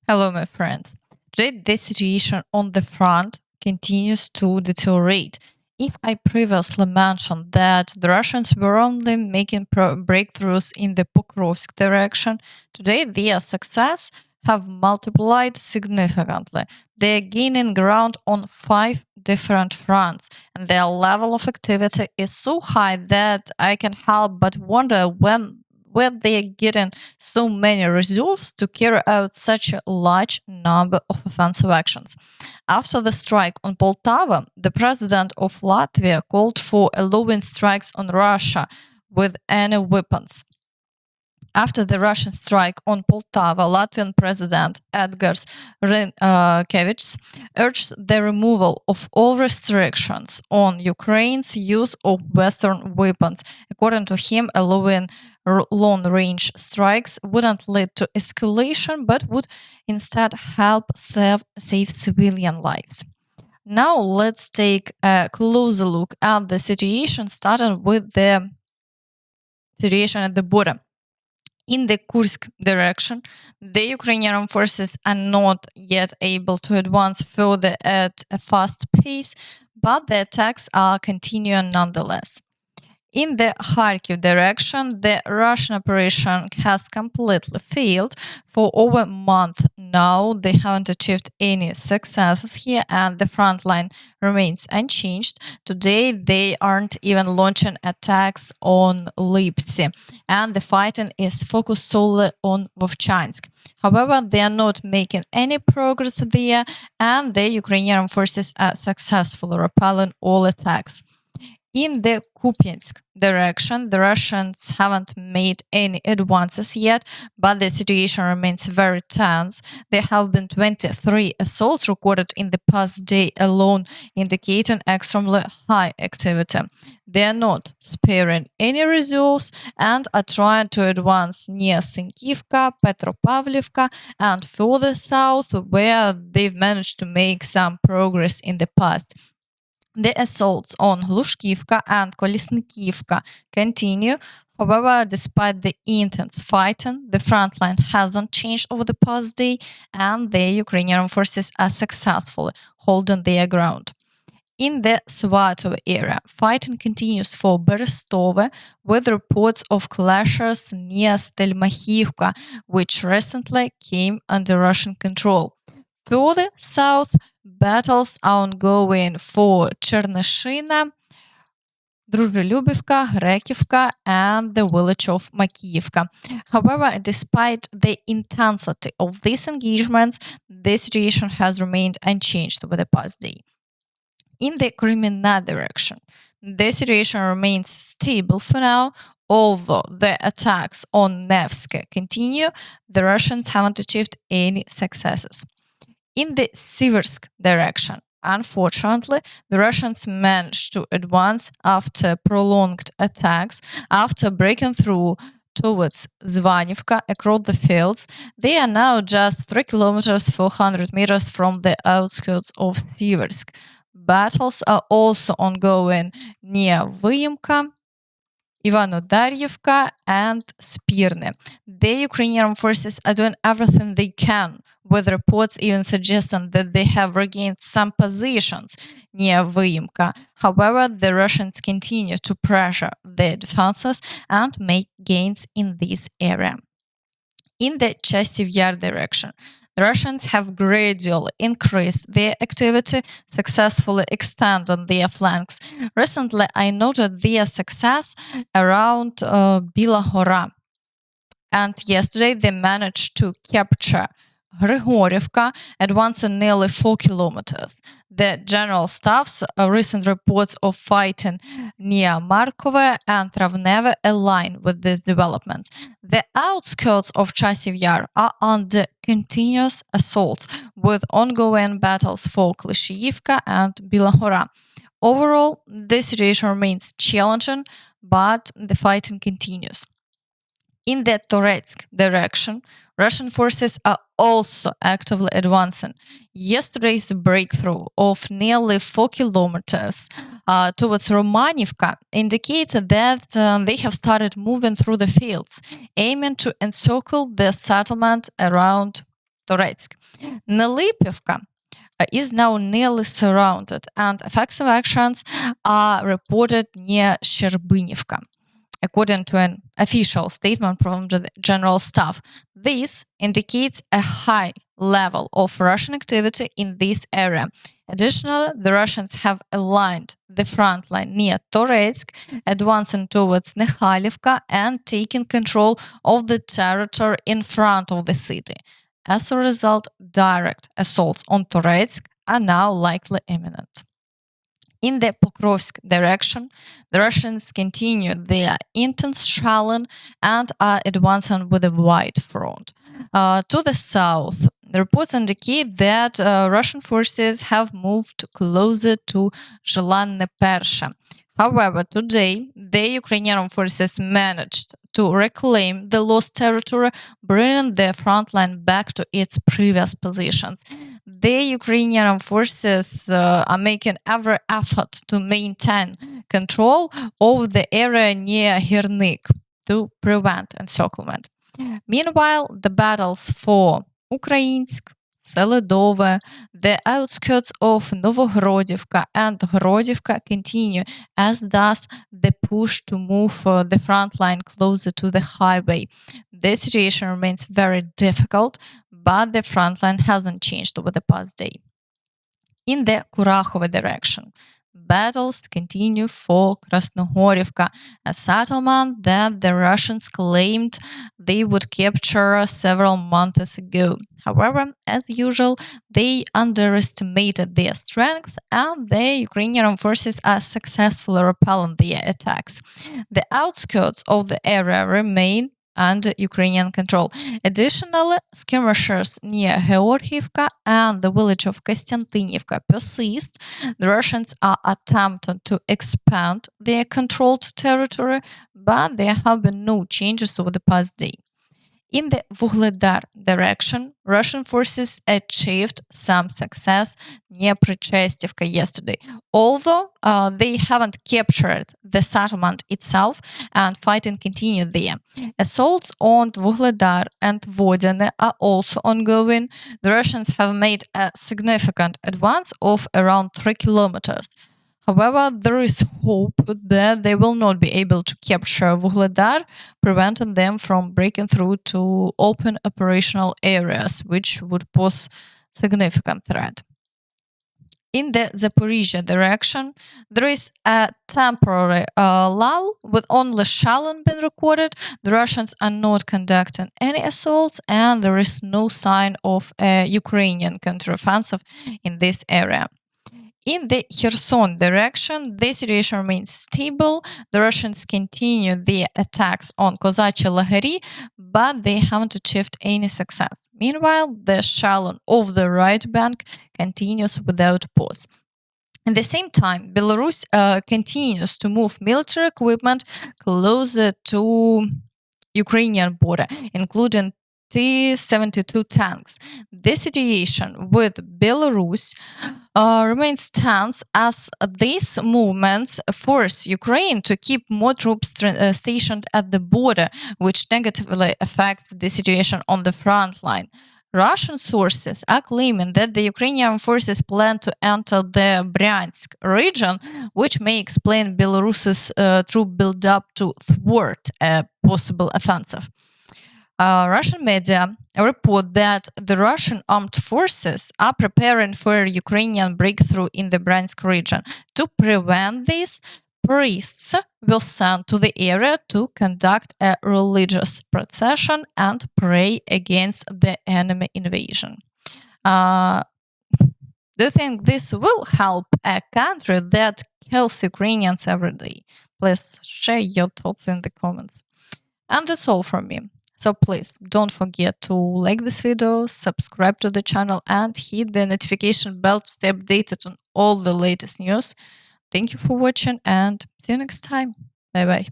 Hello, my friends. Today, the situation on the front continues to deteriorate. If I previously mentioned that the Russians were only making breakthroughs in the Pokrovsk direction, today their success have multiplied significantly. They are gaining ground on 5 different fronts, and their level of activity is so high that I can help but wonder when they are getting so many reserves to carry out such a large number of offensive actions. After the strike on Poltava, the president of Latvia called for allowing strikes on Russia with any weapons. After the Russian strike on Poltava, Latvian President Edgars Rinkēvičs urged the removal of all restrictions on Ukraine's use of Western weapons. According to him, allowing long-range strikes wouldn't lead to escalation, but would instead help save civilian lives. Now let's take a closer look at the situation, starting with the situation at the border. In the Kursk direction, the Ukrainian forces are not yet able to advance further at a fast pace, but the attacks are continuing nonetheless. In the Kharkiv direction, the Russian operation has completely failed. For over a month now, they haven't achieved any successes here, and the front line remains unchanged. Today, they aren't even launching attacks on Liptsi, and the fighting is focused solely on Vovchansk. However, they are not making any progress there, and the Ukrainian forces are successfully repelling all attacks. In the Kupiansk direction, the Russians haven't made any advances yet, but the situation remains very tense. There have been 23 assaults recorded in the past day alone, indicating extremely high activity. They are not sparing any reserves and are trying to advance near Sinkivka, Petropavlivka, and further south, where they've managed to make some progress in the past. The assaults on Lushkivka and Kolesnikivka continue. However, despite the intense fighting, the front line hasn't changed over the past day, and the Ukrainian forces are successfully holding their ground. In the Svatove area, fighting continues for Berestove, with reports of clashes near Stelmachivka, which recently came under Russian control. Further south, battles are ongoing for Cherneshina, Druzhelyubivka, Grekivka, and the village of Makiyivka. However, despite the intensity of these engagements, the situation has remained unchanged over the past day. In the Crimea direction, the situation remains stable for now. Although the attacks on Nevsky continue, the Russians haven't achieved any successes. In the Siversk direction, unfortunately, the Russians managed to advance after prolonged attacks. After breaking through towards Zvanivka across the fields, they are now just 3 kilometers 400 meters from the outskirts of Siversk. Battles are also ongoing near Vyimka, Ivanodaryevka, and Spirne. The Ukrainian forces are doing everything they can, with reports even suggesting that they have regained some positions near Vyimka. However, the Russians continue to pressure their defenses and make gains in this area. In the Chasiv Yar direction, the Russians have gradually increased their activity, successfully extending their flanks. Recently, I noted their success around Bila and yesterday they managed to capture Grigorivka, advancing nearly 4 kilometers. The General Staff's recent reports of fighting near Markove and Travneve align with these developments. The outskirts of Chasiv Yar are under continuous assaults, with ongoing battles for Klishivka and Bilahora. Overall, the situation remains challenging, but the fighting continues. In the Toretsk direction, Russian forces are also actively advancing. Yesterday's breakthrough of nearly 4 kilometers towards Romanivka indicates that they have started moving through the fields, aiming to encircle the settlement around Toretsk. Nelipivka is now nearly surrounded, and offensive actions are reported near Sherbinivka. According to an official statement from the General Staff, this indicates a high level of Russian activity in this area. Additionally, the Russians have aligned the front line near Toretsk, advancing towards Nekhalivka and taking control of the territory in front of the city. As a result, direct assaults on Toretsk are now likely imminent. In the Pokrovsk direction, the Russians continue their intense shelling and are advancing with a wide front. To the south, the reports indicate that Russian forces have moved closer to Zhelane Pershe. However, today, the Ukrainian forces managed to reclaim the lost territory, bringing the front line back to its previous positions. The Ukrainian forces are making every effort to maintain control of the area near Hirnik to prevent encirclement. Meanwhile, the battles for Ukrainsk, Seledove, the outskirts of Novohorodivka and Horodivka continue, as does the push to move the front line closer to the highway. The situation remains very difficult, but the front line hasn't changed over the past day. In the Kurakhove direction, battles continue for Krasnohorivka, a settlement that the Russians claimed they would capture several months ago. However, as usual, they underestimated their strength, and the Ukrainian forces are successfully repelling their attacks. The outskirts of the area remain under Ukrainian control. Additionally, skirmishers near Georgiivka and the village of Kostiantynivka persist. The Russians are attempting to expand their controlled territory, but there have been no changes over the past day. In the Vuhledar direction, Russian forces achieved some success near Prechestivka yesterday, although they haven't captured the settlement itself, and fighting continued there. Assaults on Vuhledar and Vodene are also ongoing. The Russians have made a significant advance of around 3 kilometers. However, there is hope that they will not be able to capture Vuhledar, preventing them from breaking through to open operational areas, which would pose significant threat. In the Zaporizhia direction, there is a temporary lull with only shelling being recorded. The Russians are not conducting any assaults, and there is no sign of a Ukrainian counteroffensive in this area. In the Kherson direction, the situation remains stable. The Russians continue their attacks on Kozachye Lagari, but they haven't achieved any success. Meanwhile, the shelling of the right bank continues without pause. At the same time, Belarus continues to move military equipment closer to Ukrainian border, including T-72 tanks. The situation with Belarus remains tense as these movements force Ukraine to keep more troops stationed at the border, which negatively affects the situation on the front line. Russian sources are claiming that the Ukrainian forces plan to enter the Bryansk region, which may explain Belarus's troop buildup to thwart a possible offensive. Russian media report that the Russian armed forces are preparing for a Ukrainian breakthrough in the Bryansk region. To prevent this, priests will sent to the area to conduct a religious procession and pray against the enemy invasion. Do you think this will help a country that kills Ukrainians every day? Please share your thoughts in the comments. And that's all from me. So please don't forget to like this video, subscribe to the channel, and hit the notification bell to stay updated on all the latest news. Thank you for watching, and see you next time. Bye bye.